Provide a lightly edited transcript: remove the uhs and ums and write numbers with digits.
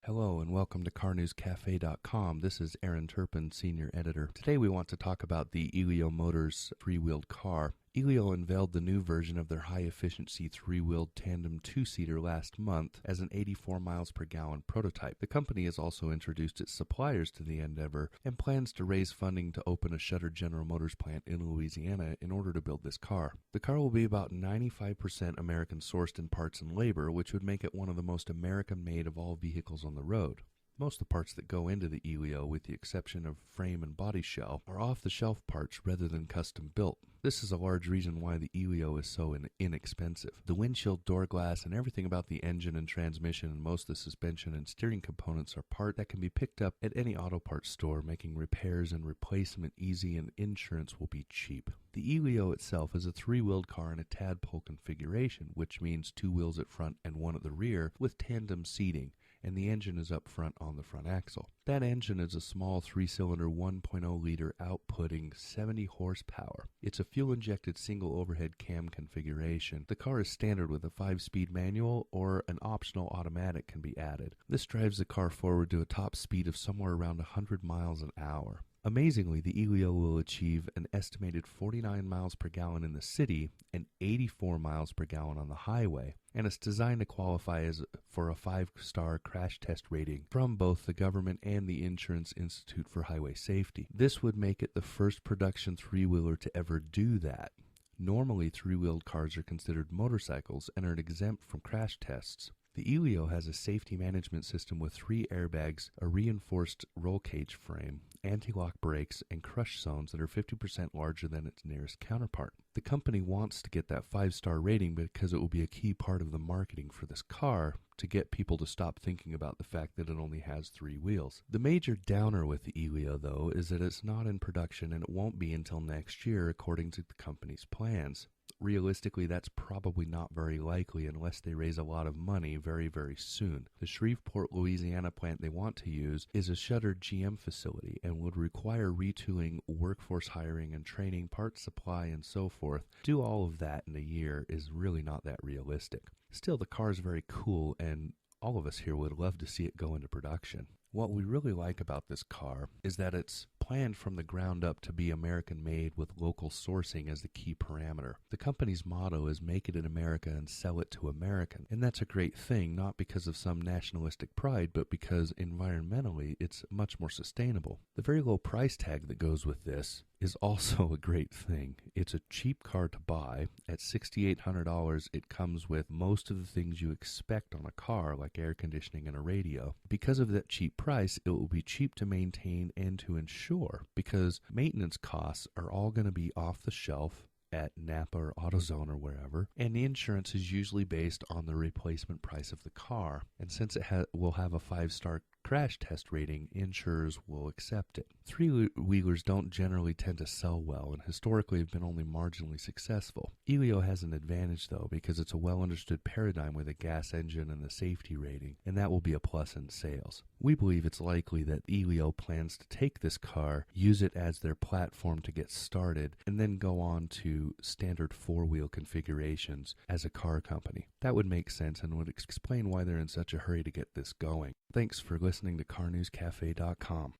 Hello and welcome to carnewscafe.com. This is Aaron Turpin, Senior Editor. Today we want to talk about the Elio Motors three-wheeled car. Elio unveiled the new version of their high-efficiency three-wheeled tandem two-seater last month as an 84 miles per gallon prototype. The company has also introduced its suppliers to the endeavor and plans to raise funding to open a shuttered General Motors plant in Louisiana in order to build this car. The car will be about 95% American-sourced in parts and labor, which would make it one of the most American-made of all vehicles on the road. Most of the parts that go into the Elio, with the exception of frame and body shell, are off-the-shelf parts rather than custom-built. This is a large reason why the Elio is so inexpensive. The windshield, door glass, and everything about the engine and transmission and most of the suspension and steering components are parts that can be picked up at any auto parts store, making repairs and replacement easy, and insurance will be cheap. The Elio itself is a three-wheeled car in a tadpole configuration, which means two wheels at front and one at the rear with tandem seating, and the engine is up front on the front axle. That engine is a small 3-cylinder 1.0-liter outputting 70 horsepower. It's a fuel-injected single overhead cam configuration. The car is standard with a 5-speed manual, or an optional automatic can be added. This drives the car forward to a top speed of somewhere around 100 miles an hour. Amazingly, the Elio will achieve an estimated 49 miles per gallon in the city and 84 miles per gallon on the highway, and it's designed to qualify for a 5-star crash test rating from both the government and the Insurance Institute for Highway Safety. This would make it the first production three-wheeler to ever do that. Normally, three-wheeled cars are considered motorcycles and are exempt from crash tests. The Elio has a safety management system with 3 airbags, a reinforced roll cage frame, anti-lock brakes, and crush zones that are 50% larger than its nearest counterpart. The company wants to get that 5-star rating because it will be a key part of the marketing for this car to get people to stop thinking about the fact that it only has 3 wheels. The major downer with the Elio, though, is that it's not in production and it won't be until next year according to the company's plans. Realistically, that's probably not very likely unless they raise a lot of money very, very soon. The Shreveport, Louisiana plant they want to use is a shuttered GM facility and would require retooling, workforce hiring and training, parts supply, and so forth. Do all of that in a year is really not that realistic. Still, the car is very cool, and all of us here would love to see it go into production. What we really like about this car is that it's planned from the ground up to be American-made with local sourcing as the key parameter. The company's motto is "Make it in America and sell it to American," and that's a great thing, not because of some nationalistic pride, but because environmentally it's much more sustainable. The very low price tag that goes with this is also a great thing. It's a cheap car to buy. At $6,800, it comes with most of the things you expect on a car, like air conditioning and a radio. Because of that cheap price, it will be cheap to maintain and to insure, because maintenance costs are all going to be off the shelf at Napa or AutoZone or wherever, and the insurance is usually based on the replacement price of the car. And since it will have a 5-star crash test rating, insurers will accept it. Three-wheelers don't generally tend to sell well, and historically have been only marginally successful. Elio has an advantage, though, because it's a well-understood paradigm with a gas engine and the safety rating, and that will be a plus in sales. We believe it's likely that Elio plans to take this car, use it as their platform to get started, and then go on to standard 4-wheel configurations as a car company. That would make sense and would explain why they're in such a hurry to get this going. Thanks for listening to carnewscafe.com.